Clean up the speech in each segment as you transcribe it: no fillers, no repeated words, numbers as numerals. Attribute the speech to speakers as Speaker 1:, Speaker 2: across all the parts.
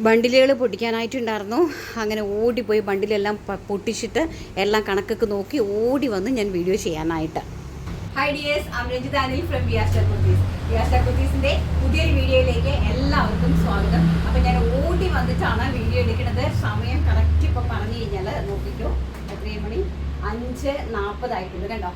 Speaker 1: ബണ്ടിലുകൾ പൊട്ടിക്കാനായിട്ടുണ്ടായിരുന്നു. അങ്ങനെ ഓടിപ്പോയി ബണ്ടിലെല്ലാം പൊട്ടിച്ചിട്ട് എല്ലാം കണക്കൊക്കെ നോക്കി ഓടി വന്ന് ഞാൻ വീഡിയോ ചെയ്യാനായിട്ട്. Hi dears, I am Ranjitha Anil from വിയാസ്റ്റർ കുർത്തീസ്. വിയാസ്റ്റർ കുർത്തീസിൻ്റെ പുതിയൊരു വീഡിയോയിലേക്ക് എല്ലാവർക്കും സ്വാഗതം. അപ്പോൾ ഞാൻ ഓടി വന്നിട്ടാണ് വീഡിയോ എടുക്കുന്നത്. സമയം കറക്റ്റ് ഇപ്പോൾ പറഞ്ഞു കഴിഞ്ഞാൽ നോക്കിക്കോ, എത്രയും മണി 5:40 കണ്ടോ,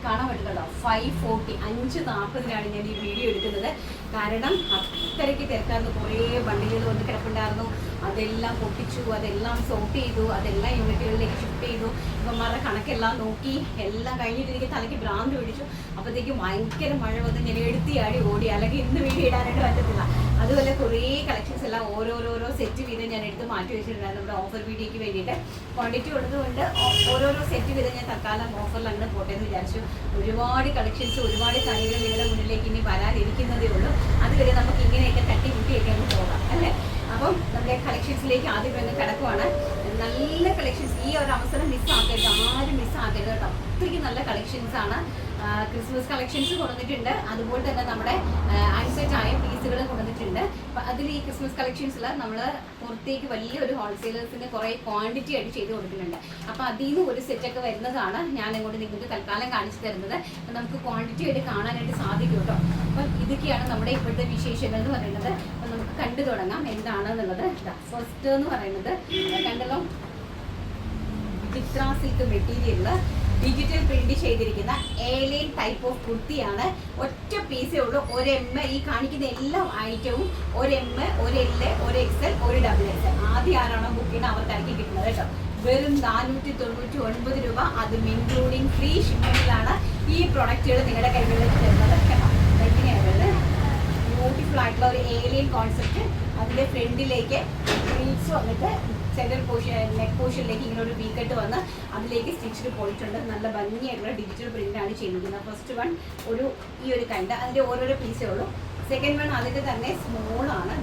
Speaker 1: കാണാൻ പറ്റുന്നുണ്ടോ? 5:40 5:40 ഞാൻ ഈ വീഡിയോ എടുക്കുന്നത്. കാരണം അത്രയ്ക്ക് തിരക്കായിരുന്നു. കുറേ വണ്ടികൾ വന്ന് കിടപ്പുണ്ടായിരുന്നു. അതെല്ലാം പൊട്ടിച്ചു, അതെല്ലാം സോർട്ട് ചെയ്തു, അതെല്ലാം യൂണിറ്റുകളിലേക്ക് ഷിഫ്റ്റ് ചെയ്തു. ഇവന്മാരുടെ കണക്കെല്ലാം നോക്കി എല്ലാം കഴിഞ്ഞിട്ട് എനിക്ക് തലയ്ക്ക് ഭ്രാന്ത് പിടിച്ചു. അപ്പോഴത്തേക്കും ഭയങ്കര മഴ വന്ന് ഞാൻ എടുത്തിയാടി ഓടി, അല്ലെങ്കിൽ ഇന്ന് വീഡിയോ ഇടാനായിട്ട് പറ്റത്തില്ല. അതുപോലെ കുറേ കളക്ഷൻസ് എല്ലാം ഓരോരോ സെറ്റ് വീതം ഞാൻ എടുത്ത് മാറ്റി വെച്ചിട്ടുണ്ടായിരുന്നു നമ്മുടെ ഓഫർ വീഡിയോയ്ക്ക് വേണ്ടിയിട്ട്. ക്വാണ്ടിറ്റി ഉള്ളതുകൊണ്ട് ഓരോരോ സെറ്റ് വീതം ഞാൻ തൽക്കാലം ഓഫറിൽ അങ്ങനെ പോട്ടെ എന്ന് വിചാരിച്ചു. ഒരുപാട് കളക്ഷൻസ്, ഒരുപാട് കാര്യങ്ങൾ നിങ്ങളുടെ മുന്നിലേക്ക് ഇനി വരാനിരിക്കുന്നതേ ഉള്ളൂ. അതുവരെ നമുക്ക് ഇങ്ങനെയൊക്കെ തട്ടിമുട്ടിയൊക്കെ അങ്ങ് പോകാം അല്ലേ. അപ്പം നമ്മുടെ കളക്ഷൻസിലേക്ക് ആദ്യം തന്നെ കിടക്കുവാണ്. നല്ല കളക്ഷൻസ്, ഈ ഒരു അവസരം മിസ്സാക്കരുത്, ആരും മിസ്സാക്കരുത് കേട്ടോ. അത്രയ്ക്ക് നല്ല കളക്ഷൻസാണ്. ക്രിസ്മസ് കളക്ഷൻസ് കൊണ്ടുവന്നിട്ടുണ്ട്, അതുപോലെ തന്നെ നമ്മുടെ അൺസെറ്റായ പീസുകൾ കൊണ്ടുവന്നിട്ടുണ്ട്. അപ്പം അതിൽ ഈ ക്രിസ്മസ് കളക്ഷൻസിൽ നമ്മൾ പുറത്തേക്ക് വലിയൊരു ഹോൾസെയിലേഴ്സിന് കുറേ ക്വാണ്ടിറ്റി ആയിട്ട് ചെയ്ത് കൊടുക്കുന്നുണ്ട്. അപ്പോൾ അതിൽ നിന്ന് ഒരു സെറ്റൊക്കെ വരുന്നതാണ് ഞാൻ ഇങ്ങോട്ട് നിങ്ങൾക്ക് തൽക്കാലം കാണിച്ചു തരുന്നത്. അപ്പം നമുക്ക് ക്വാണ്ടിറ്റി ആയിട്ട് കാണാനായിട്ട് സാധിക്കും കേട്ടോ. അപ്പം ഇതൊക്കെയാണ് നമ്മുടെ ഇപ്പോഴത്തെ വിശേഷങ്ങൾ എന്ന് പറയുന്നത്. അപ്പം നമുക്ക് കണ്ടു തുടങ്ങാം എന്താണെന്നുള്ളത്. ഫസ്റ്റ് എന്ന് പറയുന്നത് കണ്ടല്ലോ, ചിത്ര സിൽക്ക് മെറ്റീരിയലിൽ ഡിജിറ്റൽ പ്രിന്റ് ചെയ്തിരിക്കുന്ന ഏലിയൻ ടൈപ്പ് ഓഫ് കുർത്തിയാണ്. ഒറ്റ പീസേ ഉള്ളൂ, ഒരു എം. ഈ കാണിക്കുന്ന എല്ലാ ഐറ്റവും ഒരു എം, ഒരു എൽ, ഒരു XL, ഒരു XXL. ആദ്യം ആരാണോ ബുക്ക് ചെയ്യുന്നത് അവർക്കായിരിക്കും കിട്ടുന്നത് കേട്ടോ. വെറും 499 രൂപ, അതും ഇൻക്ലൂഡിങ് ഫ്രീ ഷിപ്മെന്റിലാണ് ഈ പ്രൊഡക്റ്റുകൾ നിങ്ങളുടെ കൈകളിലേക്ക് തരുന്നത് കേട്ടോ. എങ്ങനെയാണ് ബ്യൂട്ടിഫുൾ ആയിട്ടുള്ള ഒരു ഏലിയൻ കോൺസെപ്റ്റ്. അതിൻ്റെ ഫ്രണ്ടിലേക്ക് പ്രിന്റ്സ് വന്നിട്ട് സെൻറ്റർ പോർഷൻ, നെക്ക് പോർഷനിലേക്ക് ഇങ്ങനെ ഒരു വീക്കട്ട് വന്ന് അതിലേക്ക് സ്റ്റിച്ചിൽ പോയിട്ടുണ്ട്. നല്ല ഭംഗിയായിട്ടുള്ള ഡിജിറ്റൽ പ്രിൻ്റാണ് ചെയ്തിരിക്കുന്നത്. ഫസ്റ്റ് വൺ ഈ ഒരു കൈൻഡ്, അതിൻ്റെ ഓരോരോ പീസേ ഉള്ളൂ. സെക്കൻഡ് വൺ അതിൻ്റെ തന്നെ സ്മോളാണ്,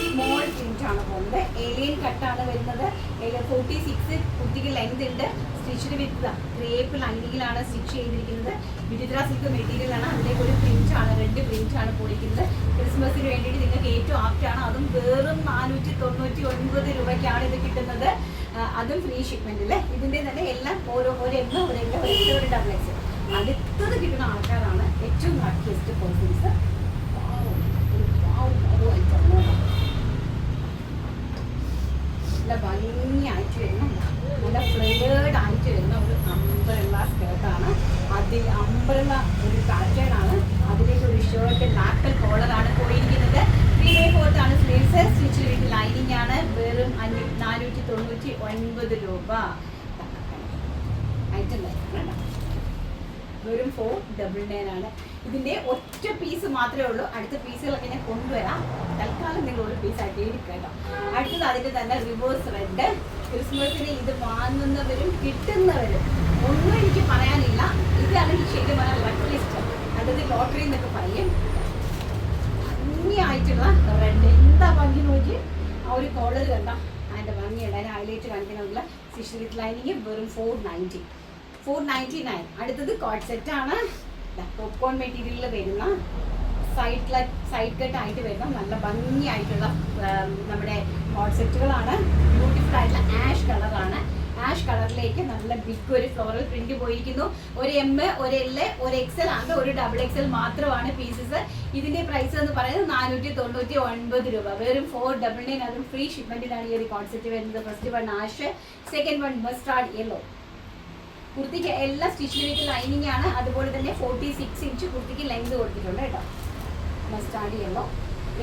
Speaker 1: സ്മോൾ പ്രിൻ്റാണ് പോകുന്നത്. ഏലിയൻ കട്ടാണ് വരുന്നത്. 46 കുട്ടിക്ക് ലെങ്ത് ഉണ്ട്. സ്റ്റിച്ചിന് വിത്ത് ക്രേപ്പ് ലൈനിങ്ങിലാണ് സ്റ്റിച്ച് ചെയ്തിരിക്കുന്നത്. വിചിത്ര സിൽക്ക് മെറ്റീരിയലാണ്. അതിലേക്ക് ഒരു പ്രിൻ്റാണ്, റെഡ് പ്രിൻ്റാണ് പോയിരിക്കുന്നത്. ക്രിസ്മസിന് വേണ്ടിയിട്ട് നിങ്ങൾക്ക് ഏറ്റവും ആപ്റ്റാണ്. അതും വെറും 499 രൂപയ്ക്കാണ് ഇത് കിട്ടുന്നത്. അതും ഫ്രീ ഷിപ്മെൻറ്റിൽ. ഇതിൻ്റെ തന്നെ എല്ലാം ഒരു എം, ഒരു XL, ഒരു XXL. അടുത്തത് കിട്ടുന്ന ആൾക്കാരാണ് ഏറ്റവും ലക്കിയസ്റ്റ് പേഴ്സൺസ്. നല്ല ഭംഗിയായിട്ട് വരുന്ന, നല്ല ഫ്ലേവേഡ് ആയിട്ട് വരുന്ന ഒരു അംബ്രല്ല സ്കേർട്ടാണ്. അതിൽ അംബ്രല്ല ഒരു പാറ്റേൺ ആണ്. അതിലേക്ക് ഒരു ഷർട്ട് ബ്ലാക്ക് കോളറാണ് പോയിരിക്കുന്നത്. 3/4 ആണ് സ്ലീവ്സ്. സ്റ്റിച്ചിൽ വിത്ത് ലൈനിങ് ആണ്. വെറും 499 രൂപ. ഐറ്റം വെറും 499 ആണ്. ഇതിൻ്റെ ഒറ്റ പീസ് മാത്രമേ ഉള്ളൂ. അടുത്ത പീസുകളൊക്കെ ഞാൻ കൊണ്ടുവരാം. തൽക്കാലം നിങ്ങൾ ഒരു പീസായിട്ട് എടുക്കുക കേട്ടോ. അടുത്തത് അതിൻ്റെ തന്നെ റിവേഴ്സ് റെഡ്. ക്രിസ്മസിന് ഇത് വാങ്ങുന്നവരും കിട്ടുന്നവരും ഒന്നും എനിക്ക് പറയാനില്ല. ഇതാണ് ഈ ശരിക്കും പറഞ്ഞാൽ ലക്ക് ലിസ്റ്റ്, അതായത് ലോട്ടറി എന്നൊക്കെ പറയും. ഭംഗിയായിട്ടുള്ള റെഡ്, എന്താ ഭംഗി നോക്കി. ആ ഒരു കോളർ കണ്ട അതിൻ്റെ ഭംഗിയുണ്ട്. അതിന് ഹൈലൈറ്റ് കാണിക്കാനുള്ള സ്റ്റിച്ച് വിത്ത് ലൈനിങ്. വെറും 499. അടുത്തത് കോട്ട് സെറ്റാണ്. പോപ്കോൺ മെറ്റീരിയലിൽ വരുന്ന സൈഡ് കട്ട് ആയിട്ട് വരുന്ന നല്ല ഭംഗിയായിട്ടുള്ള നമ്മുടെ കോട്ട് സെറ്റുകളാണ്. ബ്യൂട്ടിഫുൾ ആയിട്ടുള്ള ആഷ് കളറാണ്. ആഷ് കളറിലേക്ക് നല്ല ബിഗ് ഒരു ഫ്ലോറൽ പ്രിന്റ് പോയിരിക്കുന്നു. ഒരു എം, ഒരു എൽ, ഒരു XL ആണ്. ഒരു XXL മാത്രമാണ് പീസസ്. ഇതിന്റെ പ്രൈസ് എന്ന് പറയുന്നത് 499 രൂപ. വെറും 499. അതും ഫ്രീ ഷിപ്മെന്റിലാണ് ഈ ഒരു കോൺസെപ്റ്റ് വരുന്നത്. First one ash, second one mustard yellow. കുർത്തിക്ക് എല്ലാ സ്റ്റിച്ചിലും വിത്ത് ലൈനിങ് ആണ്. അതുപോലെ തന്നെ 46 ഇഞ്ച് കുർത്തിക്ക് ലെങ്ത് കൊടുത്തിട്ടുണ്ട് കേട്ടോ. Mustard yellow.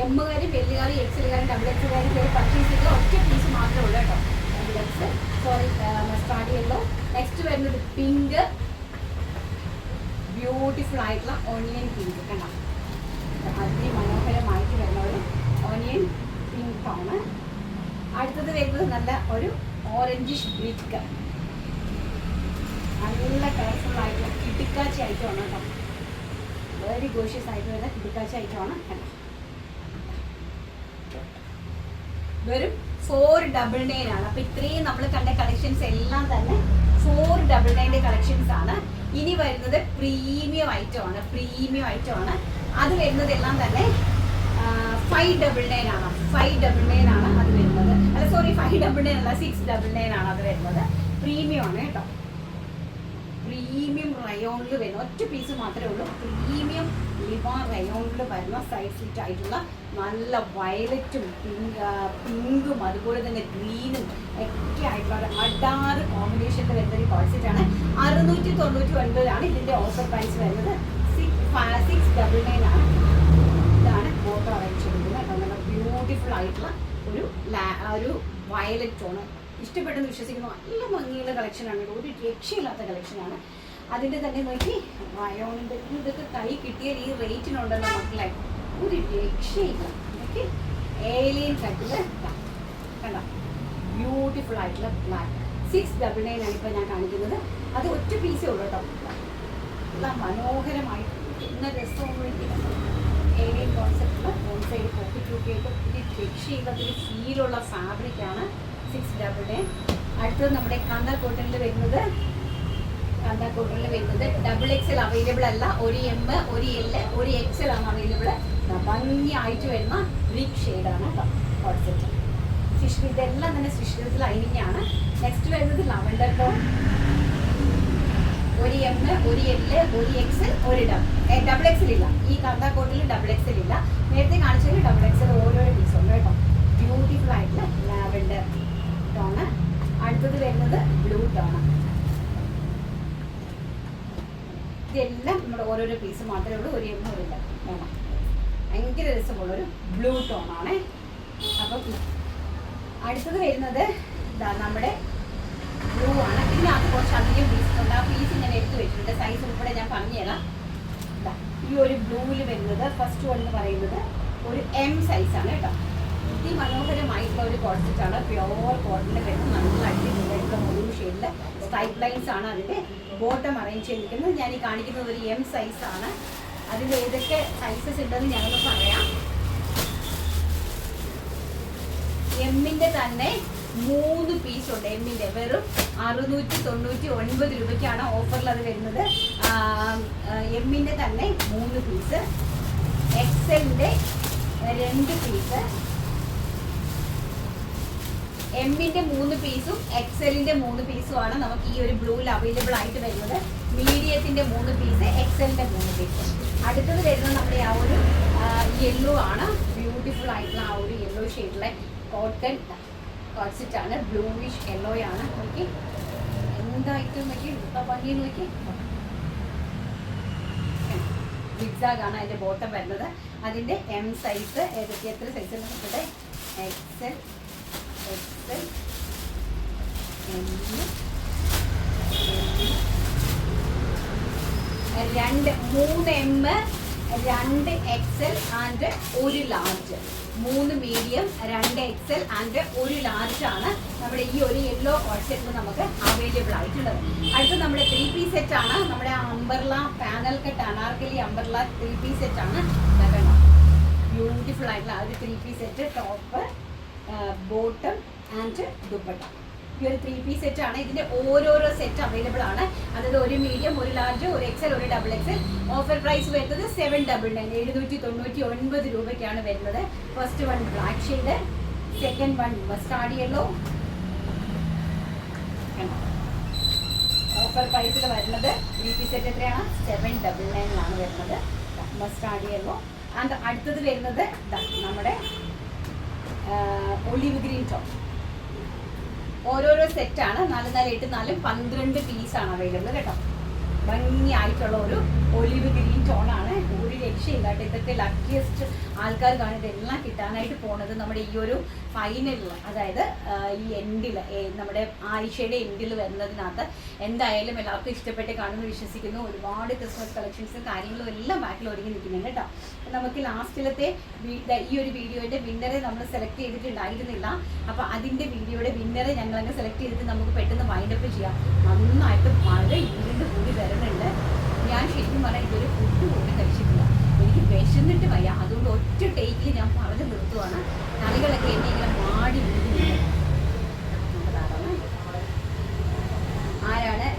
Speaker 1: എമ്മുകാരും വെല്ലുകാരും XLകാരും XXLകാരും പർച്ചേസ് ചെയ്ത് ഒറ്റ പീസ് മാത്രമേ ഉള്ളൂ കേട്ടോ. Mustard yellow. നെക്സ്റ്റ് വരുന്നത് പിങ്ക്, ബ്യൂട്ടിഫുൾ ആയിട്ടുള്ള ഓണിയൻ പിങ്ക് കണ്ടോ. അതിമനോഹരമായിട്ട് വരുന്ന ഒരു ഓണിയൻ പിങ്ക് ആണ്. അടുത്തത് വരുന്നത് നല്ല ഒരു ഓറഞ്ചിഷ് ബ്രിക്ക്, നല്ല കളർഫുൾ ആയിട്ടുള്ള കിടുക്കാച്ചി ഐറ്റമാണ് കേട്ടോ. വെരി ഗോഷ്യസ് ആയിട്ട് വരുന്ന കിടുക്കാച്ചി ഐറ്റമാണ് കേട്ടോ. വെറും 499 ആണ്. അപ്പോൾ ഇത്രയും നമ്മൾ കണ്ട കളക്ഷൻസ് എല്ലാം തന്നെ 499 കളക്ഷൻസ് ആണ്. ഇനി വരുന്നത് പ്രീമിയം ഐറ്റമാണ്. അത് വരുന്നതെല്ലാം തന്നെ 599 ആണ്. 599 ആണ് അത് വരുന്നത്. അല്ല സോറി, 599 അല്ല, 699 ആണ് അത് വരുന്നത്. പ്രീമിയം ആണ് കേട്ടോ. പ്രീമിയം റയോണിൽ വരുന്ന ഒറ്റ പീസ് മാത്രമേ ഉള്ളൂ. പ്രീമിയം ലിവാ റയോണിൽ വരുന്ന സൈഡ് ഫിറ്റ് ആയിട്ടുള്ള നല്ല വയലറ്റും പിങ്കും അതുപോലെ തന്നെ ഗ്രീനും ഒക്കെ ആയിട്ടുള്ള ഒരു അഡാറ് കോമ്പിനേഷനിൽ വരുന്ന ഒരു കോഴ്സെറ്റാണ്. 699 ഇതിൻ്റെ ഓഫർ പ്രൈസ് വരുന്നത്. 699 ആണ്. ഇതാണ് ഫോട്ടോ അറേഞ്ച് ചെയ്തിരിക്കുന്നത്. നല്ല ബ്യൂട്ടിഫുൾ ആയിട്ടുള്ള ഒരു വയലറ്റ് ടോണ്. ഇഷ്ടപ്പെട്ടെന്ന് വിശ്വസിക്കുന്നു. നല്ല ഭംഗിയുള്ള കളക്ഷനാണ്. ഒരു രക്ഷയില്ലാത്ത കളക്ഷനാണ്. അതിൻ്റെ തന്നെ നോക്കി റയോണിൻ്റെ ഇതൊക്കെ കൈ കിട്ടിയാൽ ഈ റേറ്റിനുണ്ടല്ലോ മക്കളെ, ഒരു രക്ഷയില്ല. ഓക്കെ, ഏലിയൻ കട്ടിൽ കണ്ട ബ്യൂട്ടിഫുൾ ആയിട്ടുള്ള ബ്ലാക്ക്. 699 ആണ് ഇപ്പോൾ ഞാൻ കാണിക്കുന്നത്. അത് ഒറ്റ പീസേ ഉള്ളൂ കേട്ടോ. നല്ല മനോഹരമായിട്ട് ഇന്ന രസമൊന്നും ഏലിയൻ കോൺസെപ്റ്റുള്ള വൺ സൈഡ് പോക്കറ്റ് ആയിട്ട് ഒരു രക്ഷയില്ലാത്തൊരു ഫീലുള്ള ഫാബ്രിക്കാണ് 699. അടുത്തത് നമ്മുടെ കാന്താ കോട്ടണിൽ വരുന്നത് XXL അവൈലബിൾ അല്ല. ഒരു M, ഒരു L, ഒരു XL ആണ് അവൈലബിൾ. ഭംഗിയായിട്ട് വരുന്ന ബ്രിക്ക് ഷെയ്ഡാണ് കേട്ടോ കോൺസെപ്റ്റ്. ഫിഷ് ഇതെല്ലാം തന്നെ ഫിഷ് ലൈനിങ് ആണ്. നെക്സ്റ്റ് വരുന്നത് ലവൻഡർ ടോൺ. ഒരു M, ഒരു L, ഒരു XL, ഒരു ഡബിൾ XL ഇല്ല. ഈ കാന്താ കോട്ടിൽ ഡബിൾ XL ഇല്ല. നേരത്തെ കാണിച്ചതിൽ ഡബിൾ XL ഓരോരോ പീസ് ഉണ്ട് കേട്ടോ. ബ്യൂട്ടിഫുൾ ആയിട്ടുള്ള ലാവൻഡർ ടോണ്. അടുത്തത് വരുന്നത് ബ്ലൂ ടോണ്. ഇതെല്ലാം നമ്മുടെ ഓരോരോ പീസ് മാത്രമേ ഉള്ളൂ. ഒരു M, ഒരു L വേണം. ഭയങ്കര രസമുള്ളൊരു ബ്ലൂ ടോണാണേ. അപ്പം അടുത്തത് വരുന്നത് നമ്മുടെ ബ്ലൂ ആണ്. ഇതിനകത്ത് കുറച്ചധികം പീസ് ഉണ്ട്. ആ പീസ് ഞാൻ എടുത്തു വെച്ചിട്ടുണ്ട്. സൈസ് ഉൾപ്പെടെ ഞാൻ പറഞ്ഞുതരാം. ഈ ഒരു ബ്ലൂവിൽ വരുന്നത് ഫസ്റ്റ് വൺ എന്ന് പറയുന്നത് ഒരു M സൈസാണ് കേട്ടോ. അതിമനോഹരമായിട്ടുള്ള ഒരു കോൺസെപ്റ്റാണ്. പ്യോർ കോട്ടണിൽ വരുന്ന നല്ല അടിപൊളിയായിട്ടുള്ള ബ്ലൂ ഷെയ്ഡിൽ സ്ട്രൈപ്പ് ലൈൻസ് ആണ് അതിൻ്റെ ബോട്ടം അറേഞ്ച് ചെയ്തിരിക്കുന്നത്. ഞാൻ ഈ കാണിക്കുന്നത് ഒരു M സൈസാണ്. അതിൽ ഏതൊക്കെ സൈസസ് ഉണ്ടെന്ന് ഞാനൊന്ന് പറയാം. എമ്മിൻ്റെ തന്നെ 3 പീസുണ്ട്. എമ്മിൻ്റെ വെറും 699 രൂപയ്ക്കാണ് ഓഫറിൽ അത് വരുന്നത്. എമ്മിൻ്റെ തന്നെ 3 പീസ്, XLൻ്റെ 2 പീസ്, എമ്മിൻ്റെ 3 പീസും XLൻ്റെ 3 പീസുമാണ് നമുക്ക് ഈ ഒരു ബ്ലൂവിൽ അവൈലബിൾ ആയിട്ട് വരുന്നത്. മീഡിയത്തിൻ്റെ 3 പീസ്, XLൻ്റെ 3 പീസ്. അടുത്തത് വരുന്നത് നമ്മുടെ ആ ഒരു യെല്ലോ ആണ്. ബ്യൂട്ടിഫുൾ ആയിട്ടുള്ള ആ ഒരു യെല്ലോ ഷെയ്ഡിലെ കോട്ടൺ കോൺസെപ്റ്റാണ്. ബ്ലൂയിഷ് യെല്ലോ ആണ്. നോക്കി എന്തായിട്ടും നോക്കി ഭംഗി നോക്കി. സിഗ്സാഗാണ് അതിൻ്റെ ബോട്ടം വരുന്നത്. അതിൻ്റെ M സൈസ് ഏതൊക്കെ എത്ര സൈസ് നോക്കട്ടെ. XL, XL, M, 3 M, 2 XL and 1 large. 3 medium, 2 XL and 1 large ആണ് നമ്മുടെ ഈ ഒരു യെല്ലോ കോൺസെപ്റ്റിൽ നമുക്ക് അവൈലബിൾ ആയിട്ടുള്ളത്. അടുത്ത നമ്മുടെ 3 പീസ് സെറ്റ് ആണ്. നമ്മുടെ umbrella panel cut anarkali umbrella 3 piece set ആണ്. ബ്യൂട്ടിഫുൾ ആയിട്ടുള്ള ഒരു 3 piece set. Top, bottom and dupatta. ഈ ഒരു 3 പീസ് സെറ്റ് ആണ്. ഇതിൻ്റെ ഓരോരോ സെറ്റ് അവൈലബിൾ ആണ്. അതായത് ഒരു മീഡിയം, ഒരു ലാർജ്, ഒരു XL, ഒരു ഡബിൾ XL. ഓഫർ പ്രൈസ് വരുന്നത് 799 799 രൂപയ്ക്കാണ് വരുന്നത്. First one black shade, second one mustard yellow. Offer പ്രൈസിൽ വരുന്നത് 3 പീസ് സെറ്റ് എത്രയാണ്? 799 വരുന്നത്. Mustard yellow. ആൻഡ് അടുത്തത് വരുന്നത് നമ്മുടെ ഒലിവ് ഗ്രീൻ ടോപ്പ്. ഓരോരോ സെറ്റാണ്. 4 4 8 4 12 പീസാണ് അവൈലബിൾ കേട്ടോ. ഭംഗിയായിട്ടുള്ള ഒരു ഒലിവ് ഗ്രീൻ ടോണാണ്. ഒരു രക്ഷയില്ല കേട്ടോ. ഇതൊക്കെ ലക്കിയസ്റ്റ് ആൾക്കാർക്കാണ് ഇതെല്ലാം കിട്ടാനായിട്ട് പോണത്. നമ്മുടെ ഈ ഒരു ഫൈനലിൽ, അതായത് ഈ എൻഡിൽ, നമ്മുടെ ആഴ്ചയുടെ എൻഡിൽ വരുന്നതിനകത്ത് എന്തായാലും എല്ലാവർക്കും ഇഷ്ടപ്പെട്ട് കാണുമെന്ന് വിശ്വസിക്കുന്നു. ഒരുപാട് ക്രിസ്മസ് കളക്ഷൻസും കാര്യങ്ങളും എല്ലാം ബാക്കിൽ ഒരുങ്ങി നിൽക്കുന്നുണ്ട് കേട്ടോ. നമുക്ക് ലാസ്റ്റിലത്തെ ഈ ഒരു വീഡിയോയുടെ വിന്നറെ നമ്മൾ സെലക്ട് ചെയ്തിട്ടുണ്ടായിരുന്നില്ല. അപ്പോൾ അതിൻ്റെ വീഡിയോയുടെ വിന്നറെ ഞങ്ങളങ്ങ് സെലക്ട് ചെയ്തിട്ട് നമുക്ക് പെട്ടെന്ന് വൈൻഡപ്പ് ചെയ്യാം. നന്നായിട്ട് മഴ ഇരുണ്ട് കൂടി വരുന്നുണ്ട്. ഞാൻ ശരിക്കും പറഞ്ഞാൽ ഇതൊരു ഫുഡ് പോലും കഴിച്ചിട്ടില്ല. എനിക്ക് വിശന്നിട്ട് വയ്യ. അതുകൊണ്ട് ഒറ്റ ടേക്കിൽ ഞാൻ പറഞ്ഞു നിർത്തുവാണ്. കളികളൊക്കെ എന്നെ ഇങ്ങനെ മാടി വിടുന്നുണ്ട്. ആരാണ്?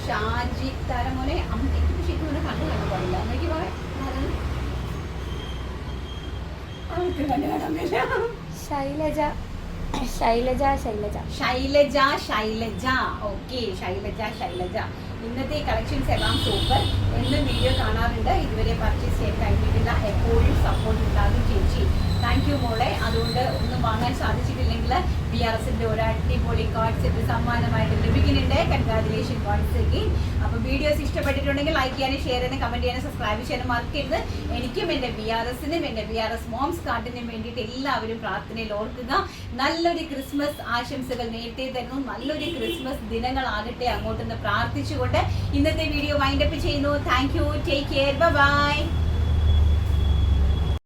Speaker 1: ഷാജി താരമോനെ. എനിക്ക് ശരിക്കും പറഞ്ഞാൽ കണ്ടു കാണാൻ പാടില്ല. എനിക്ക് പറയാം
Speaker 2: ശൈലജ ശൈലജ ശൈലജ
Speaker 1: ശൈലജ ശൈലജ ഓക്കെ ശൈലജ. ഇന്നത്തെ കളക്ഷൻസ് എല്ലാം സൂപ്പർ. എന്നും വീഡിയോ കാണാറുണ്ട്, ഇതുവരെ പർച്ചേസ് ചെയ്യാൻ കഴിഞ്ഞിട്ടില്ല. എപ്പോഴും സപ്പോർട്ട് ഉണ്ടാകും ചേച്ചി. താങ്ക് യു മോളെ. അതുകൊണ്ട് ഒന്നും വാങ്ങാൻ സാധിച്ചിട്ടില്ലെങ്കിൽ BRSന്റെ ഒരു അടിപൊളി കാർഡ് സെറ്റ് സമ്മാനമായിട്ട് ലഭിക്കുന്നുണ്ട്. കൺഗ്രാജുലേഷൻ കാർഡ്സേക്ക്. അപ്പോൾ വീഡിയോസ് ഇഷ്ടപ്പെട്ടിട്ടുണ്ടെങ്കിൽ ലൈക്ക് ചെയ്യാനും ഷെയർ ചെയ്യാനും കമൻറ്റ് ചെയ്യാനും സബ്സ്ക്രൈബ് ചെയ്യാനും മറക്കരുത്. എനിക്കും എൻ്റെ BRSനും എൻ്റെ BRS മോംസ് കാർഡിനും വേണ്ടിയിട്ട് എല്ലാവരും പ്രാർത്ഥനയിൽ ഓർക്കുക. നല്ലൊരു ക്രിസ്മസ് ആശംസകൾ നേരത്തെ തരുന്നു. നല്ലൊരു ക്രിസ്മസ് ദിനങ്ങളാകട്ടെ അങ്ങോട്ടെന്ന് പ്രാർത്ഥിച്ചുകൊണ്ട് ഇന്നത്തെ വീഡിയോ വൈൻഡപ്പ് ചെയ്യുന്നു. Thank you. Take care. By.